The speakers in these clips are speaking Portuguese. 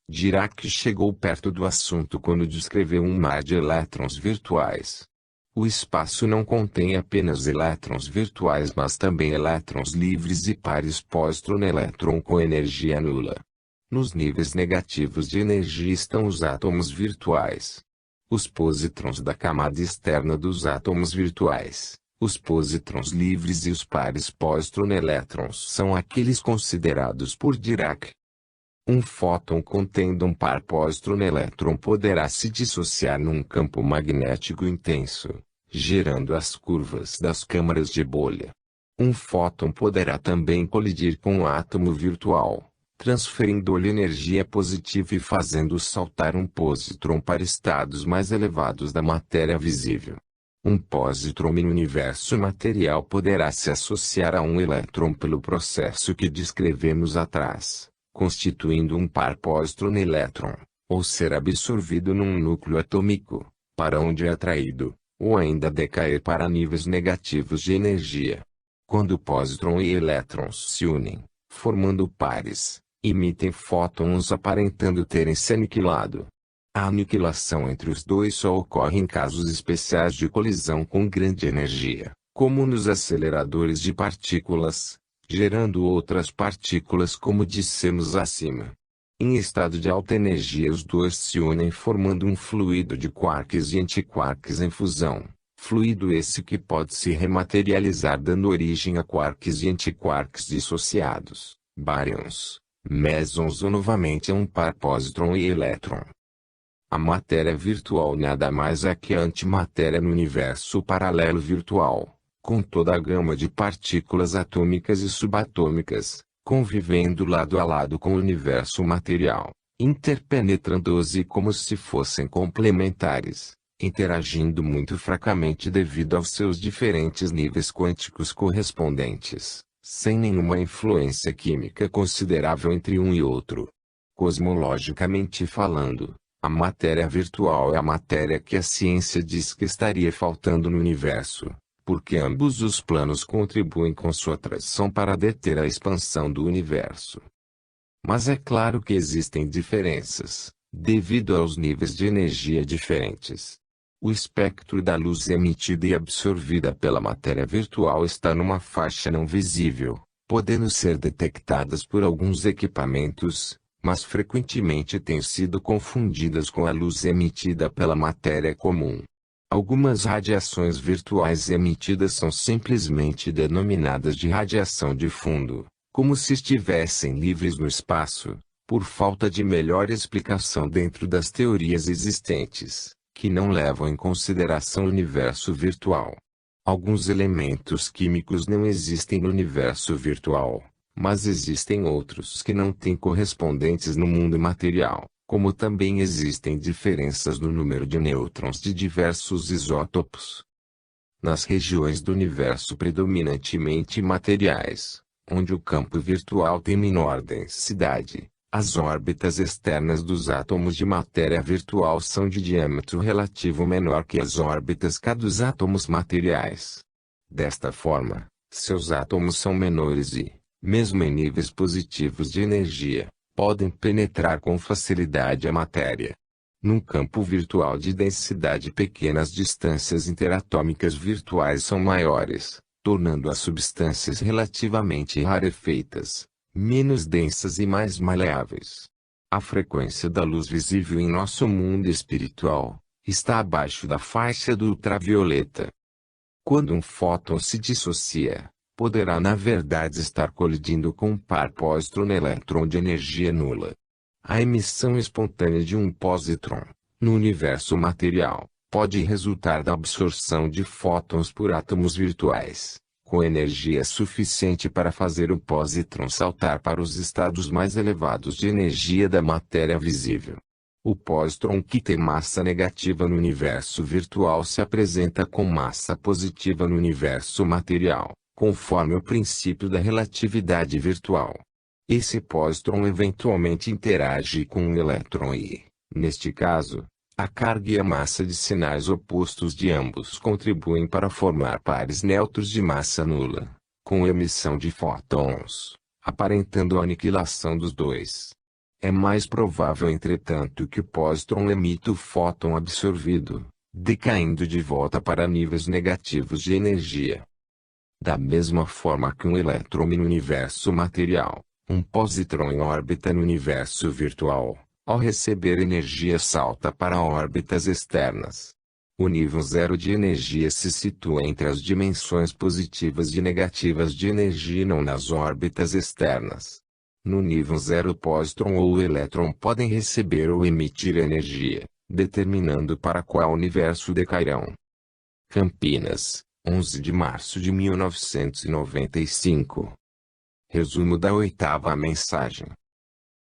Dirac chegou perto do assunto quando descreveu um mar de elétrons virtuais. O espaço não contém apenas elétrons virtuais, mas também elétrons livres e pares pósitron-elétron com energia nula. Nos níveis negativos de energia estão os átomos virtuais. Os positrons da camada externa dos átomos virtuais, os positrons livres e os pares pósitron-elétrons são aqueles considerados por Dirac. Um fóton contendo um par pósitron-elétron poderá se dissociar num campo magnético intenso, gerando as curvas das câmaras de bolha. Um fóton poderá também colidir com um átomo virtual, transferindo-lhe energia positiva e fazendo saltar um positron para estados mais elevados da matéria visível. Um positron no universo material poderá se associar a um elétron pelo processo que descrevemos atrás, constituindo um par pósitron-elétron, ou ser absorvido num núcleo atômico, para onde é atraído, ou ainda decair para níveis negativos de energia. Quando pósitron e elétrons se unem, formando pares, emitem fótons aparentando terem se aniquilado. A aniquilação entre os dois só ocorre em casos especiais de colisão com grande energia, como nos aceleradores de partículas, gerando outras partículas como dissemos acima. Em estado de alta energia os dois se unem formando um fluido de quarks e antiquarks em fusão, fluido esse que pode se rematerializar dando origem a quarks e antiquarks dissociados, baryons, mesons ou novamente a um par pósitron e elétron. A matéria virtual nada mais é que a antimatéria no universo paralelo virtual, com toda a gama de partículas atômicas e subatômicas, convivendo lado a lado com o universo material, interpenetrando-se como se fossem complementares, interagindo muito fracamente devido aos seus diferentes níveis quânticos correspondentes, sem nenhuma influência química considerável entre um e outro. Cosmologicamente falando, a matéria virtual é a matéria que a ciência diz que estaria faltando no universo, porque ambos os planos contribuem com sua atração para deter a expansão do universo. Mas é claro que existem diferenças, devido aos níveis de energia diferentes. O espectro da luz emitida e absorvida pela matéria virtual está numa faixa não visível, podendo ser detectadas por alguns equipamentos, mas frequentemente têm sido confundidas com a luz emitida pela matéria comum. Algumas radiações virtuais emitidas são simplesmente denominadas de radiação de fundo, como se estivessem livres no espaço, por falta de melhor explicação dentro das teorias existentes, que não levam em consideração o universo virtual. Alguns elementos químicos não existem no universo virtual, mas existem outros que não têm correspondentes no mundo material, como também existem diferenças no número de nêutrons de diversos isótopos. Nas regiões do universo predominantemente materiais, onde o campo virtual tem menor densidade, as órbitas externas dos átomos de matéria virtual são de diâmetro relativo menor que as órbitas K dos átomos materiais. Desta forma, seus átomos são menores e, mesmo em níveis positivos de energia, podem penetrar com facilidade a matéria. Num campo virtual de densidade pequena, as distâncias interatômicas virtuais são maiores, tornando as substâncias relativamente rarefeitas, menos densas e mais maleáveis. A frequência da luz visível em nosso mundo espiritual está abaixo da faixa do ultravioleta. Quando um fóton se dissocia, poderá na verdade estar colidindo com um par pósitron-elétron de energia nula. A emissão espontânea de um pósitron, no universo material, pode resultar da absorção de fótons por átomos virtuais, com energia suficiente para fazer o pósitron saltar para os estados mais elevados de energia da matéria visível. O pósitron que tem massa negativa no universo virtual se apresenta com massa positiva no universo material, conforme o princípio da relatividade virtual. Esse pósitron eventualmente interage com um elétron e, neste caso, a carga e a massa de sinais opostos de ambos contribuem para formar pares neutros de massa nula, com emissão de fótons, aparentando a aniquilação dos dois. É mais provável, entretanto, que o pósitron emita o fóton absorvido, decaindo de volta para níveis negativos de energia. Da mesma forma que um elétron no universo material, um positron em órbita no universo virtual, ao receber energia salta para órbitas externas. O nível zero de energia se situa entre as dimensões positivas e negativas de energia e não nas órbitas externas. No nível zero o pósitron ou o elétron podem receber ou emitir energia, determinando para qual universo decairão. Campinas, 11 de março de 1995. Resumo da oitava mensagem.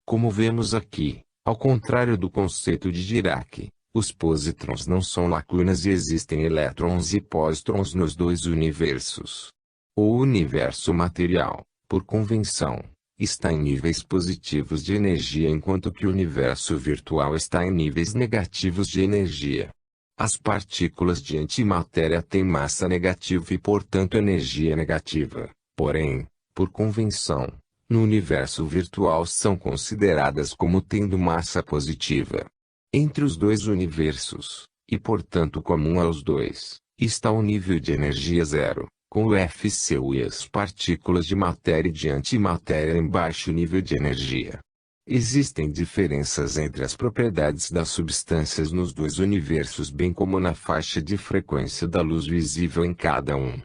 Como vemos aqui, ao contrário do conceito de Dirac, os positrons não são lacunas e existem elétrons e pósitrons nos dois universos. O universo material, por convenção, está em níveis positivos de energia enquanto que o universo virtual está em níveis negativos de energia. As partículas de antimatéria têm massa negativa e portanto energia negativa, porém, por convenção, no universo virtual são consideradas como tendo massa positiva. Entre os dois universos, e portanto comum aos dois, está o nível de energia zero, com o FCU e as partículas de matéria e de antimatéria em baixo nível de energia. Existem diferenças entre as propriedades das substâncias nos dois universos bem como na faixa de frequência da luz visível em cada um.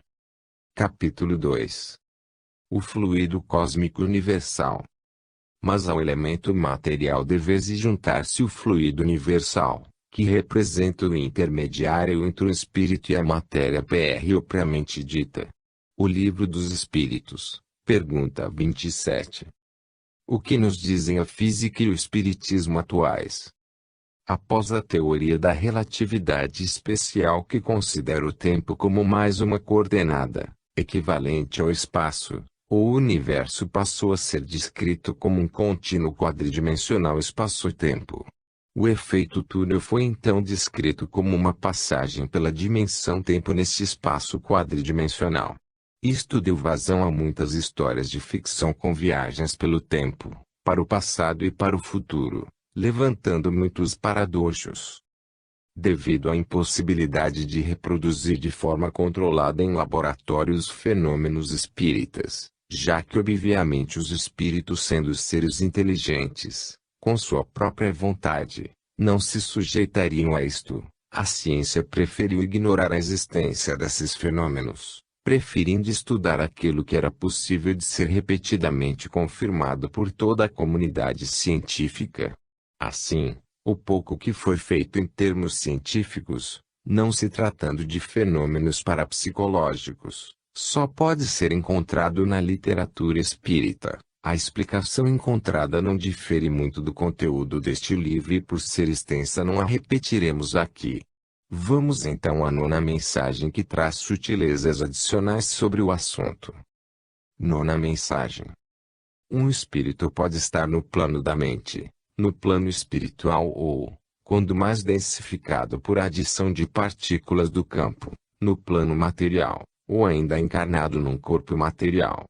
Capítulo 2. O fluido cósmico universal. Mas ao elemento material deve juntar-se o fluido universal, que representa o intermediário entre o espírito e a matéria propriamente dita. O Livro dos Espíritos, pergunta 27. O que nos dizem a física e o espiritismo atuais? Após a teoria da relatividade especial que considera o tempo como mais uma coordenada, equivalente ao espaço, o universo passou a ser descrito como um contínuo quadridimensional espaço-tempo. O efeito túnel foi então descrito como uma passagem pela dimensão-tempo nesse espaço quadridimensional. Isto deu vazão a muitas histórias de ficção com viagens pelo tempo, para o passado e para o futuro, levantando muitos paradoxos. Devido à impossibilidade de reproduzir de forma controlada em laboratórios fenômenos espíritas, já que obviamente os espíritos sendo seres inteligentes, com sua própria vontade, não se sujeitariam a isto, a ciência preferiu ignorar a existência desses fenômenos, preferindo estudar aquilo que era possível de ser repetidamente confirmado por toda a comunidade científica. Assim, o pouco que foi feito em termos científicos, não se tratando de fenômenos parapsicológicos, só pode ser encontrado na literatura espírita. A explicação encontrada não difere muito do conteúdo deste livro e por ser extensa não a repetiremos aqui. Vamos então à nona mensagem que traz sutilezas adicionais sobre o assunto. Nona mensagem. Um espírito pode estar no plano da mente, no plano espiritual ou, quando mais densificado por adição de partículas do campo, no plano material, ou ainda encarnado num corpo material.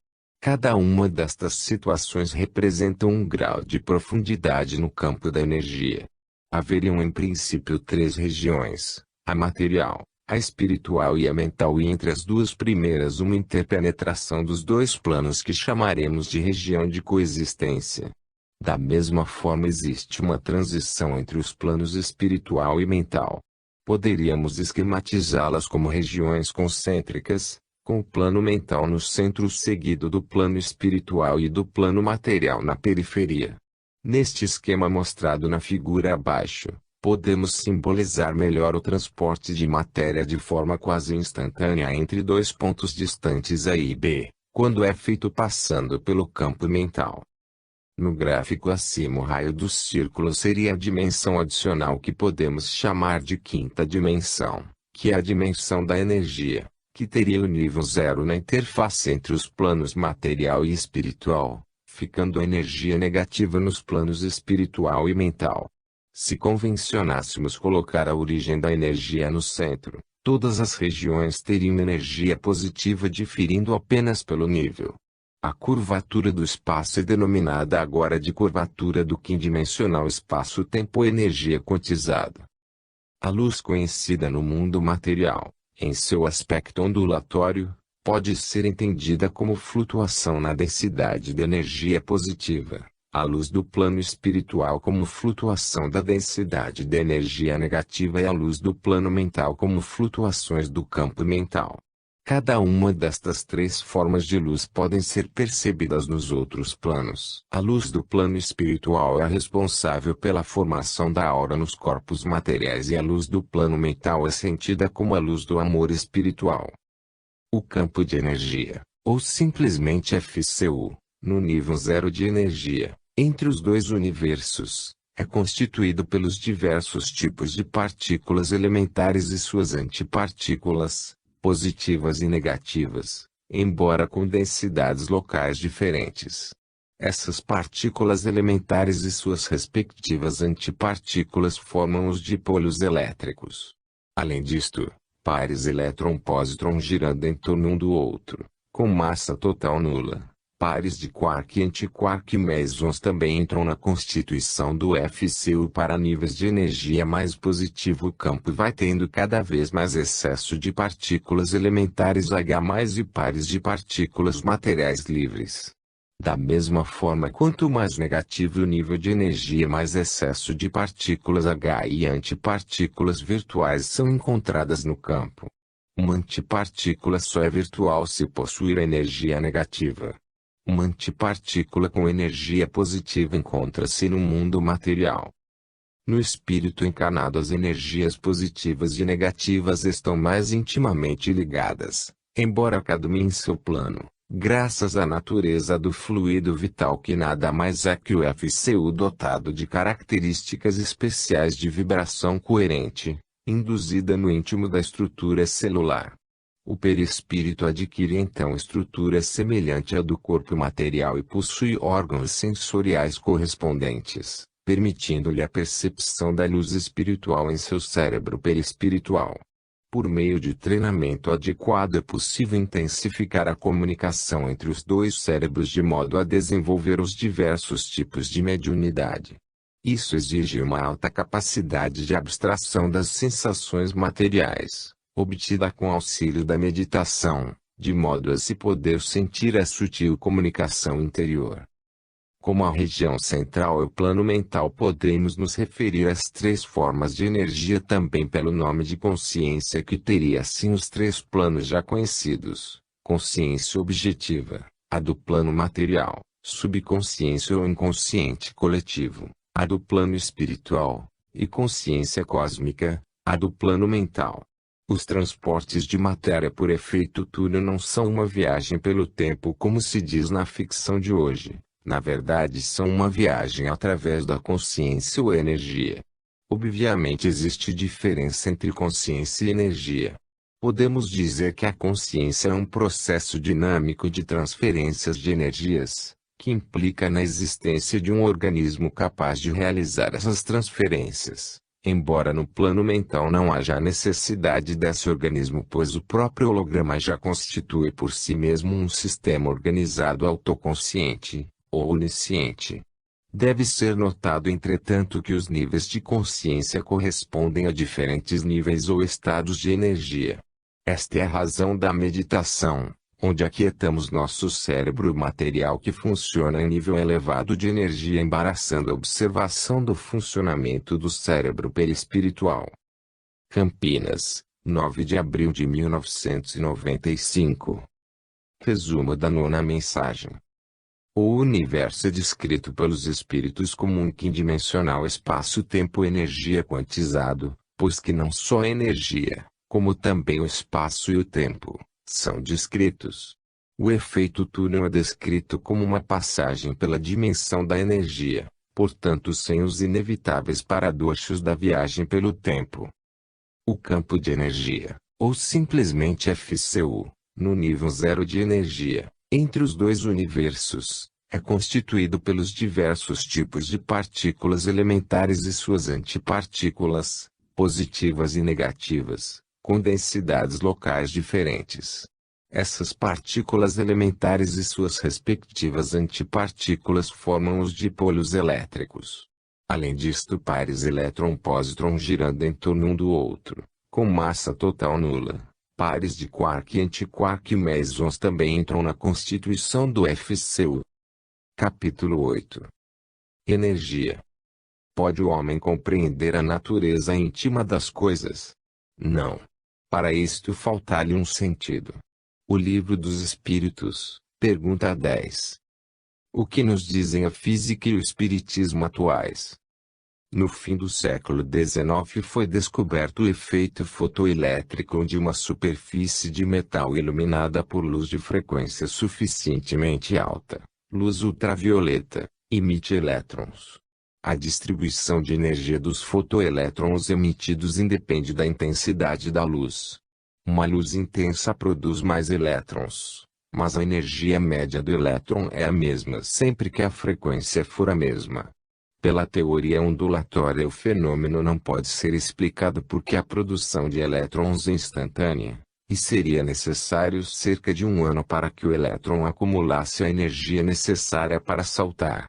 Cada uma destas situações representa um grau de profundidade no campo da energia. Haveriam em princípio três regiões: a material, a espiritual e a mental, e entre as duas primeiras uma interpenetração dos dois planos que chamaremos de região de coexistência. Da mesma forma existe uma transição entre os planos espiritual e mental. Poderíamos esquematizá-las como regiões concêntricas, com o plano mental no centro seguido do plano espiritual e do plano material na periferia. Neste esquema mostrado na figura abaixo, podemos simbolizar melhor o transporte de matéria de forma quase instantânea entre dois pontos distantes A e B, quando é feito passando pelo campo mental. No gráfico acima, o raio do círculo seria a dimensão adicional que podemos chamar de quinta dimensão, que é a dimensão da energia, que teria o nível zero na interface entre os planos material e espiritual, ficando a energia negativa nos planos espiritual e mental. Se convencionássemos colocar a origem da energia no centro, todas as regiões teriam energia positiva diferindo apenas pelo nível. A curvatura do espaço é denominada agora de curvatura do quindimensional espaço-tempo-energia quantizado. A luz conhecida no mundo material, em seu aspecto ondulatório, pode ser entendida como flutuação na densidade de energia positiva, a luz do plano espiritual como flutuação da densidade de energia negativa e a luz do plano mental como flutuações do campo mental. Cada uma destas três formas de luz podem ser percebidas nos outros planos. A luz do plano espiritual é responsável pela formação da aura nos corpos materiais e a luz do plano mental é sentida como a luz do amor espiritual. O campo de energia, ou simplesmente FCU, no nível zero de energia, entre os dois universos, é constituído pelos diversos tipos de partículas elementares e suas antipartículas, positivas e negativas, embora com densidades locais diferentes. Essas partículas elementares e suas respectivas antipartículas formam os dipólios elétricos. Além disto, pares elétron-pósitron girando em torno um do outro, com massa total nula. Pares de quark e antiquark mesons também entram na constituição do FCU para níveis de energia mais positivo. O campo vai tendo cada vez mais excesso de partículas elementares H+, e pares de partículas materiais livres. Da mesma forma, quanto mais negativo o nível de energia, mais excesso de partículas H e antipartículas virtuais são encontradas no campo. Uma antipartícula só é virtual se possuir energia negativa. Uma antipartícula com energia positiva encontra-se no mundo material. No espírito encarnado, as energias positivas e negativas estão mais intimamente ligadas, embora cada uma em seu plano, graças à natureza do fluido vital que nada mais é que o FCU dotado de características especiais de vibração coerente, induzida no íntimo da estrutura celular. O perispírito adquire então estrutura semelhante à do corpo material e possui órgãos sensoriais correspondentes, permitindo-lhe a percepção da luz espiritual em seu cérebro perispiritual. Por meio de treinamento adequado é possível intensificar a comunicação entre os dois cérebros de modo a desenvolver os diversos tipos de mediunidade. Isso exige uma alta capacidade de abstração das sensações materiais, obtida com auxílio da meditação, de modo a se poder sentir a sutil comunicação interior. Como a região central é o plano mental, podemos nos referir às três formas de energia também pelo nome de consciência, que teria assim os três planos já conhecidos: consciência objetiva, a do plano material, subconsciência ou inconsciente coletivo, a do plano espiritual, e consciência cósmica, a do plano mental. Os transportes de matéria por efeito túnel não são uma viagem pelo tempo como se diz na ficção de hoje. Na verdade, são uma viagem através da consciência ou energia. Obviamente existe diferença entre consciência e energia. Podemos dizer que a consciência é um processo dinâmico de transferências de energias, que implica na existência de um organismo capaz de realizar essas transferências. Embora no plano mental não haja necessidade desse organismo, pois o próprio holograma já constitui por si mesmo um sistema organizado autoconsciente, ou onisciente. Deve ser notado, entretanto, que os níveis de consciência correspondem a diferentes níveis ou estados de energia. Esta é a razão da meditação, onde aquietamos nosso cérebro material que funciona em nível elevado de energia, embaraçando a observação do funcionamento do cérebro perispiritual. Campinas, 9 de abril de 1995. Resumo da nona mensagem. O universo é descrito pelos espíritos como um quindimensional espaço-tempo-energia quantizado, pois que não só a energia, como também o espaço e o tempo, são descritos. O efeito túnel é descrito como uma passagem pela dimensão da energia, portanto sem os inevitáveis paradoxos da viagem pelo tempo. O campo de energia, ou simplesmente FCU, no nível zero de energia, entre os dois universos, é constituído pelos diversos tipos de partículas elementares e suas antipartículas, positivas e negativas, com densidades locais diferentes. Essas partículas elementares e suas respectivas antipartículas formam os dipolos elétricos. Além disto, pares elétron-pósitron girando em torno um do outro, com massa total nula. Pares de quark e antiquark e mesons também entram na constituição do FCU. Capítulo 8. Energia. Pode o homem compreender a natureza íntima das coisas? Não. Para isto falta-lhe um sentido. O Livro dos Espíritos, pergunta 10. O que nos dizem a física e o espiritismo atuais? No fim do século XIX foi descoberto o efeito fotoelétrico onde uma superfície de metal iluminada por luz de frequência suficientemente alta, luz ultravioleta, emite elétrons. A distribuição de energia dos fotoelétrons emitidos independe da intensidade da luz. Uma luz intensa produz mais elétrons, mas a energia média do elétron é a mesma sempre que a frequência for a mesma. Pela teoria ondulatória, o fenômeno não pode ser explicado porque a produção de elétrons é instantânea, e seria necessário cerca de um ano para que o elétron acumulasse a energia necessária para saltar.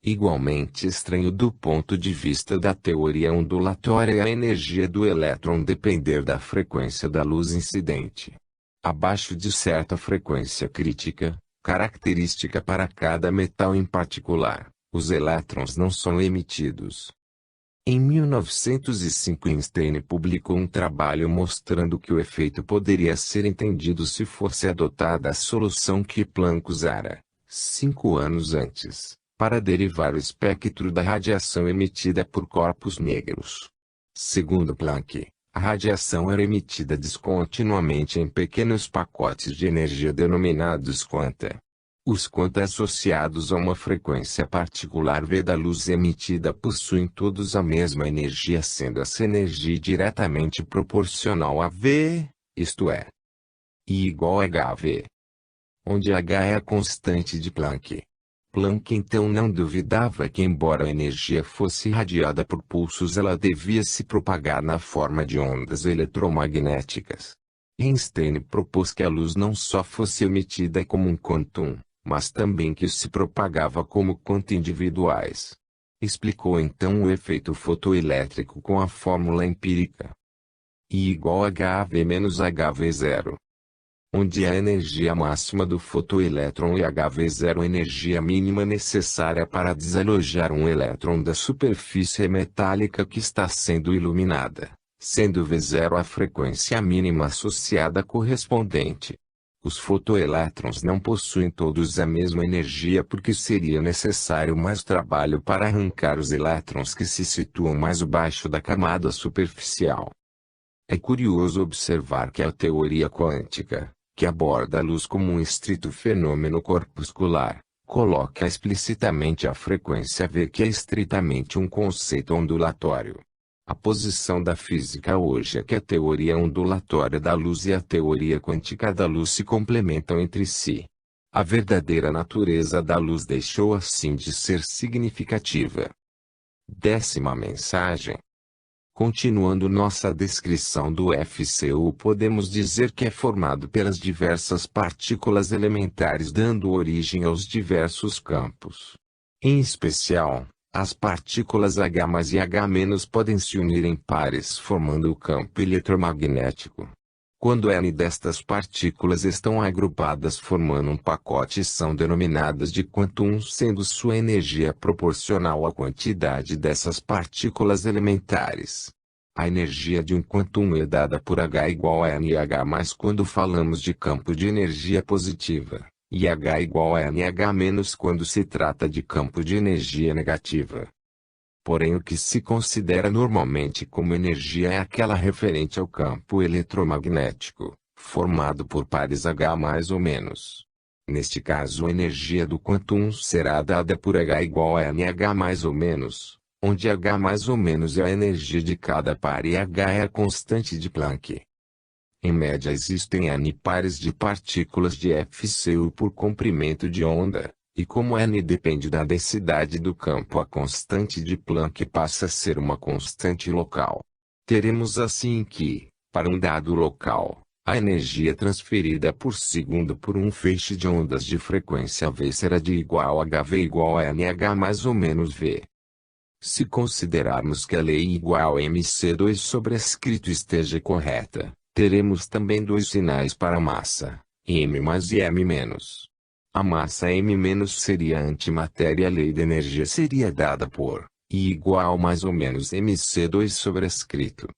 Igualmente estranho do ponto de vista da teoria ondulatória é a energia do elétron depender da frequência da luz incidente. Abaixo de certa frequência crítica, característica para cada metal em particular, os elétrons não são emitidos. Em 1905 Einstein publicou um trabalho mostrando que o efeito poderia ser entendido se fosse adotada a solução que Planck usara, 5 anos antes, para derivar o espectro da radiação emitida por corpos negros. Segundo Planck, a radiação era emitida descontinuamente em pequenos pacotes de energia denominados quanta. Os quanta associados a uma frequência particular V da luz emitida possuem todos a mesma energia, sendo essa energia diretamente proporcional a V, isto é, I igual a HV, onde H é a constante de Planck. Planck então não duvidava que, embora a energia fosse irradiada por pulsos, ela devia se propagar na forma de ondas eletromagnéticas. Einstein propôs que a luz não só fosse emitida como um quantum, mas também que se propagava como quanta individuais. Explicou então o efeito fotoelétrico com a fórmula empírica I igual a HV menos HV0, onde a energia máxima do fotoelétron e HV0 a energia mínima necessária para desalojar um elétron da superfície metálica que está sendo iluminada, sendo V0 a frequência mínima associada correspondente. Os fotoelétrons não possuem todos a mesma energia porque seria necessário mais trabalho para arrancar os elétrons que se situam mais abaixo da camada superficial. É curioso observar que a teoria quântica, que aborda a luz como um estrito fenômeno corpuscular, coloca explicitamente a frequência V, que é estritamente um conceito ondulatório. A posição da física hoje é que a teoria ondulatória da luz e a teoria quântica da luz se complementam entre si. A verdadeira natureza da luz deixou assim de ser significativa. 10ª mensagem. Continuando nossa descrição do FCU, podemos dizer que é formado pelas diversas partículas elementares, dando origem aos diversos campos. Em especial, as partículas H+ e H- podem se unir em pares formando o campo eletromagnético. Quando N destas partículas estão agrupadas formando um pacote, são denominadas de quantums, sendo sua energia proporcional à quantidade dessas partículas elementares. A energia de um quantum é dada por H igual a NH+, quando falamos de campo de energia positiva, e H igual a NH- quando se trata de campo de energia negativa. Porém, o que se considera normalmente como energia é aquela referente ao campo eletromagnético, formado por pares H mais ou menos. Neste caso, a energia do quantum será dada por H igual a NH mais ou menos, onde H mais ou menos é a energia de cada par e H é a constante de Planck. Em média existem N pares de partículas de FCU por comprimento de onda, e como N depende da densidade do campo, a constante de Planck passa a ser uma constante local. Teremos assim que, para um dado local, A energia transferida por segundo por um feixe de ondas de frequência V será de igual a HV igual a NH mais ou menos V. Se considerarmos que a lei igual a mc2 sobrescrito esteja correta, teremos também dois sinais para a massa, m mais e m menos. A massa m menos seria a antimatéria e a lei da energia seria dada por I igual mais ou menos mc2 sobrescrito.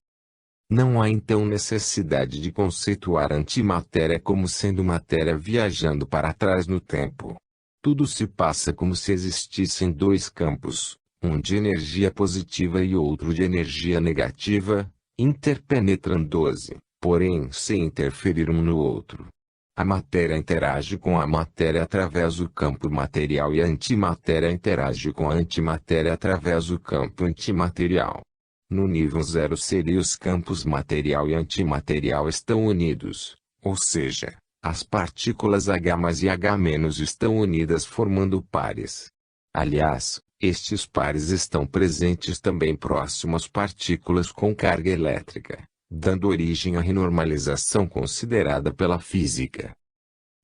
Não há então necessidade de conceituar a antimatéria como sendo matéria viajando para trás no tempo. Tudo se passa como se existissem dois campos, um de energia positiva e outro de energia negativa, interpenetrando-se, porém sem interferir um no outro. A matéria interage com a matéria através do campo material e a antimatéria interage com a antimatéria através do campo antimaterial. No nível zero seria os campos material e antimaterial estão unidos, ou seja, as partículas H+ e H- estão unidas formando pares. Aliás, estes pares estão presentes também próximo às partículas com carga elétrica, dando origem à renormalização considerada pela física.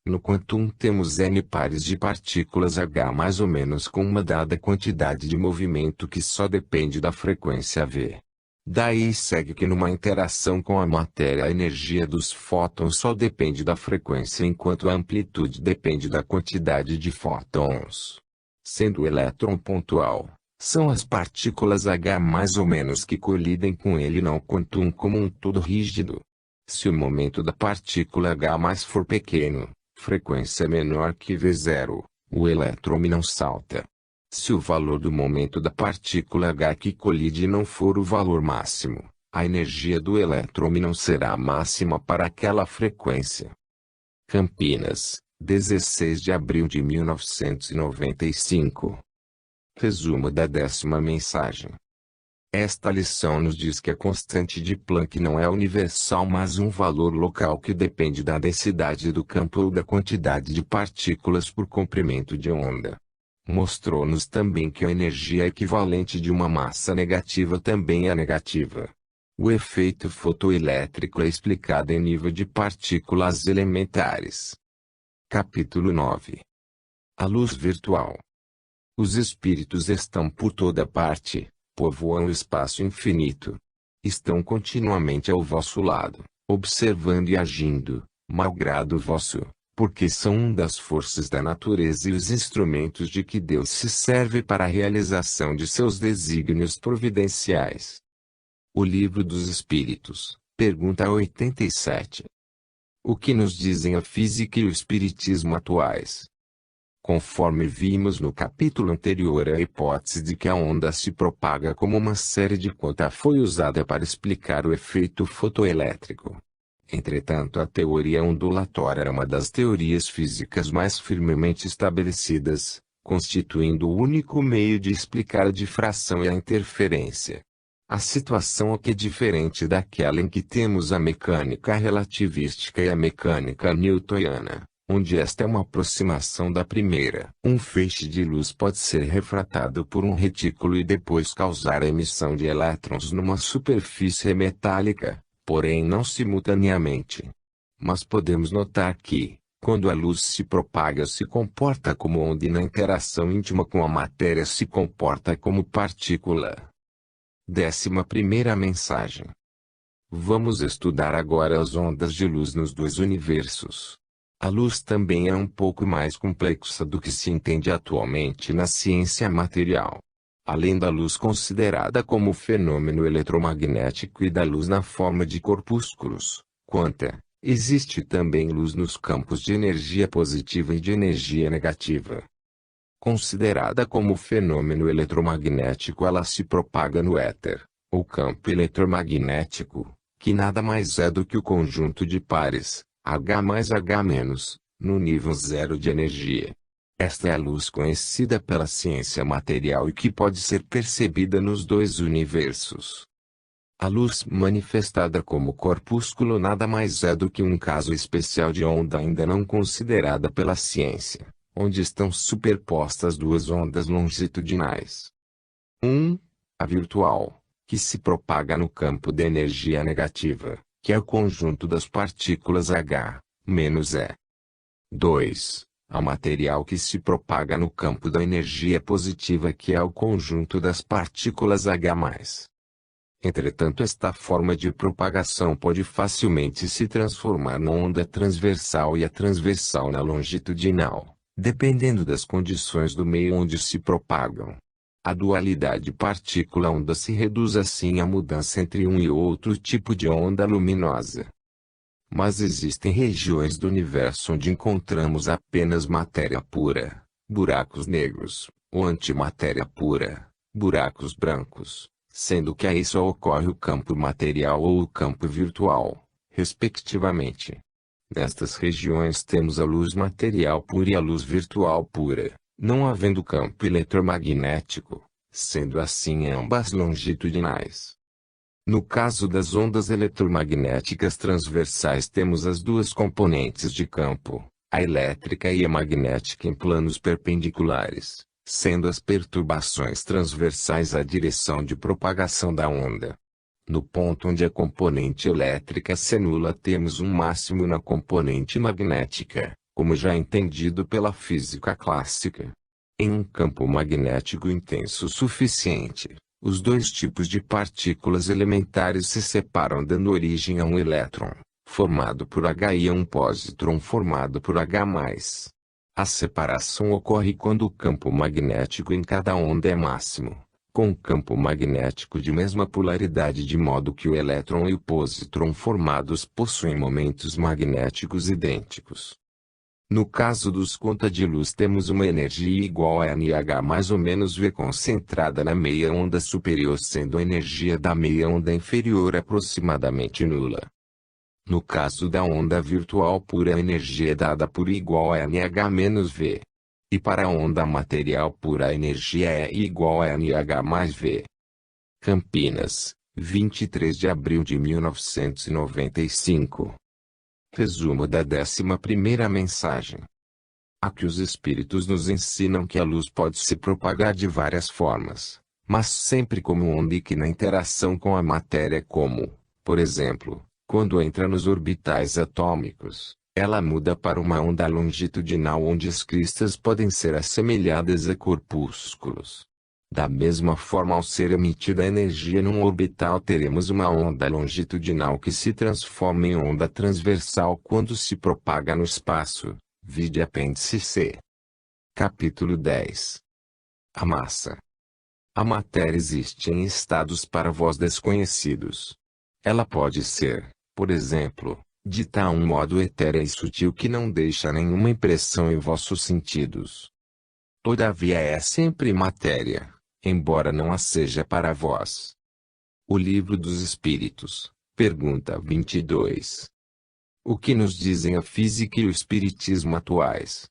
No quantum temos n pares de partículas H mais ou menos com uma dada quantidade de movimento que só depende da frequência V. Daí segue que numa interação com a matéria a energia dos fótons só depende da frequência enquanto a amplitude depende da quantidade de fótons. Sendo o elétron pontual, são as partículas H mais ou menos que colidem com ele não o quantum como um todo rígido. Se o momento da partícula H+ for pequeno, frequência menor que V0, o elétron não salta. Se o valor do momento da partícula H que colide não for o valor máximo, a energia do elétron não será a máxima para aquela frequência. Campinas, 16 de abril de 1995. Resumo da 10ª mensagem. Esta lição nos diz que a constante de Planck não é universal mas um valor local que depende da densidade do campo ou da quantidade de partículas por comprimento de onda. Mostrou-nos também que a energia equivalente de uma massa negativa também é negativa. O efeito fotoelétrico é explicado em nível de partículas elementares. Capítulo 9. A luz virtual. Os espíritos estão por toda parte, povoam o espaço infinito. Estão continuamente ao vosso lado, observando e agindo, malgrado vosso, porque são uma das forças da natureza e os instrumentos de que Deus se serve para a realização de seus desígnios providenciais. O Livro dos Espíritos, pergunta 87. O que nos dizem a física e o espiritismo atuais? Conforme vimos no capítulo anterior, a hipótese de que a onda se propaga como uma série de conta foi usada para explicar o efeito fotoelétrico. Entretanto, a teoria ondulatória era uma das teorias físicas mais firmemente estabelecidas, constituindo o único meio de explicar a difração e a interferência. A situação aqui é diferente daquela em que temos a mecânica relativística e a mecânica newtoniana, onde esta é uma aproximação da primeira. Um feixe de luz pode ser refratado por um retículo e depois causar a emissão de elétrons numa superfície metálica, porém não simultaneamente. Mas podemos notar que, quando a luz se propaga se comporta como onda e na interação íntima com a matéria se comporta como partícula. 11ª mensagem. Vamos estudar agora as ondas de luz nos dois universos. A luz também é um pouco mais complexa do que se entende atualmente na ciência material. Além da luz considerada como fenômeno eletromagnético e da luz na forma de corpúsculos, quanta, existe também luz nos campos de energia positiva e de energia negativa. Considerada como fenômeno eletromagnético, ela se propaga no éter, ou campo eletromagnético, que nada mais é do que o conjunto de pares, H mais H-, no nível zero de energia. Esta é a luz conhecida pela ciência material e que pode ser percebida nos dois universos. A luz manifestada como corpúsculo nada mais é do que um caso especial de onda ainda não considerada pela ciência, onde estão superpostas duas ondas longitudinais. 1. A virtual, que se propaga no campo de energia negativa, que é o conjunto das partículas H, menos E. 2. Ao material que se propaga no campo da energia positiva, que é o conjunto das partículas H+. Entretanto, esta forma de propagação pode facilmente se transformar na onda transversal e a transversal na longitudinal, dependendo das condições do meio onde se propagam. A dualidade partícula-onda se reduz assim à mudança entre um e outro tipo de onda luminosa. Mas existem regiões do universo onde encontramos apenas matéria pura, buracos negros, ou antimatéria pura, buracos brancos, sendo que aí só ocorre o campo material ou o campo virtual, respectivamente. Nestas regiões temos a luz material pura e a luz virtual pura, não havendo campo eletromagnético, sendo assim ambas longitudinais. No caso das ondas eletromagnéticas transversais, temos as duas componentes de campo, a elétrica e a magnética, em planos perpendiculares, sendo as perturbações transversais a direção de propagação da onda. No ponto onde a componente elétrica se anula, temos um máximo na componente magnética, como já entendido pela física clássica. Em um campo magnético intenso suficiente, os dois tipos de partículas elementares se separam, dando origem a um elétron, formado por H, e a um pósitron formado por H+. A separação ocorre quando o campo magnético em cada onda é máximo, com um campo magnético de mesma polaridade, de modo que o elétron e o pósitron formados possuem momentos magnéticos idênticos. No caso dos conta de luz, temos uma energia igual a NH mais ou menos V concentrada na meia onda superior, sendo a energia da meia onda inferior aproximadamente nula. No caso da onda virtual pura, a energia é dada por igual a NH menos V. E para a onda material pura, a energia é igual a NH mais V. Campinas, 23 de abril de 1995. Resumo da 11ª mensagem. Aqui os espíritos nos ensinam que a luz pode se propagar de várias formas, mas sempre como onda, e que na interação com a matéria, como, por exemplo, quando entra nos orbitais atômicos, ela muda para uma onda longitudinal onde as cristas podem ser assemelhadas a corpúsculos. Da mesma forma, ao ser emitida energia num orbital, teremos uma onda longitudinal que se transforma em onda transversal quando se propaga no espaço. Vide apêndice C. Capítulo 10. A massa. A matéria existe em estados para vós desconhecidos. Ela pode ser, por exemplo, dita a um modo etérea e sutil que não deixa nenhuma impressão em vossos sentidos. Todavia é sempre matéria, embora não a seja para vós. O Livro dos Espíritos, pergunta 22. O que nos dizem a física e o espiritismo atuais?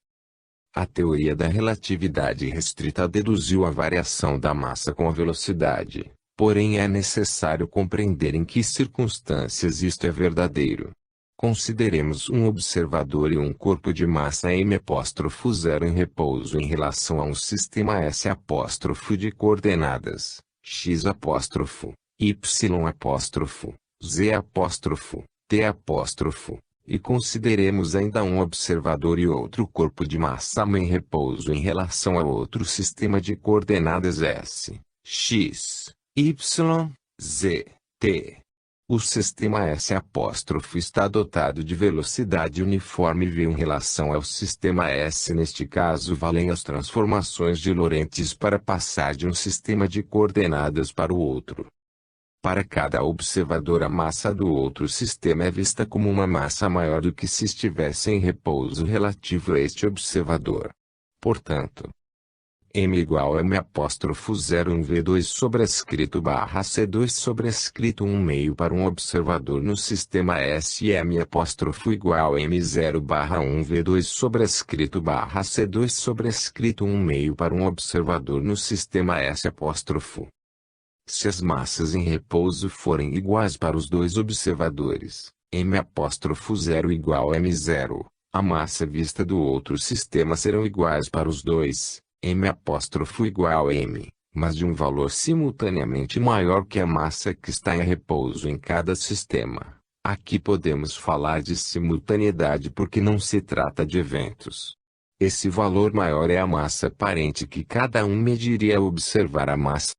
A teoria da relatividade restrita deduziu a variação da massa com a velocidade, porém é necessário compreender em que circunstâncias isto é verdadeiro. Consideremos um observador e um corpo de massa m'0 em repouso em relação a um sistema S' de coordenadas, x', y', z', t', e consideremos ainda um observador e outro corpo de massa m em repouso em relação a outro sistema de coordenadas S, x, y, z, t. O sistema S' está dotado de velocidade uniforme v em relação ao sistema S. Neste caso, valem as transformações de Lorentz para passar de um sistema de coordenadas para o outro. Para cada observador, a massa do outro sistema é vista como uma massa maior do que se estivesse em repouso relativo a este observador. Portanto, m igual a m'0 em V2 sobrescrito barra C2 sobrescrito 1 meio para um observador no sistema S, e m' igual a m0 barra 1 V2 sobrescrito barra C2 sobrescrito 1 meio para um observador no sistema S'. Se as massas em repouso forem iguais para os dois observadores, m'0 igual a m0, a massa vista do outro sistema serão iguais para os dois, m' igual a m, mas de um valor simultaneamente maior que a massa que está em repouso em cada sistema, Aqui podemos falar de simultaneidade porque não se trata de eventos. Esse valor maior é a massa aparente que cada um mediria ao observar a massa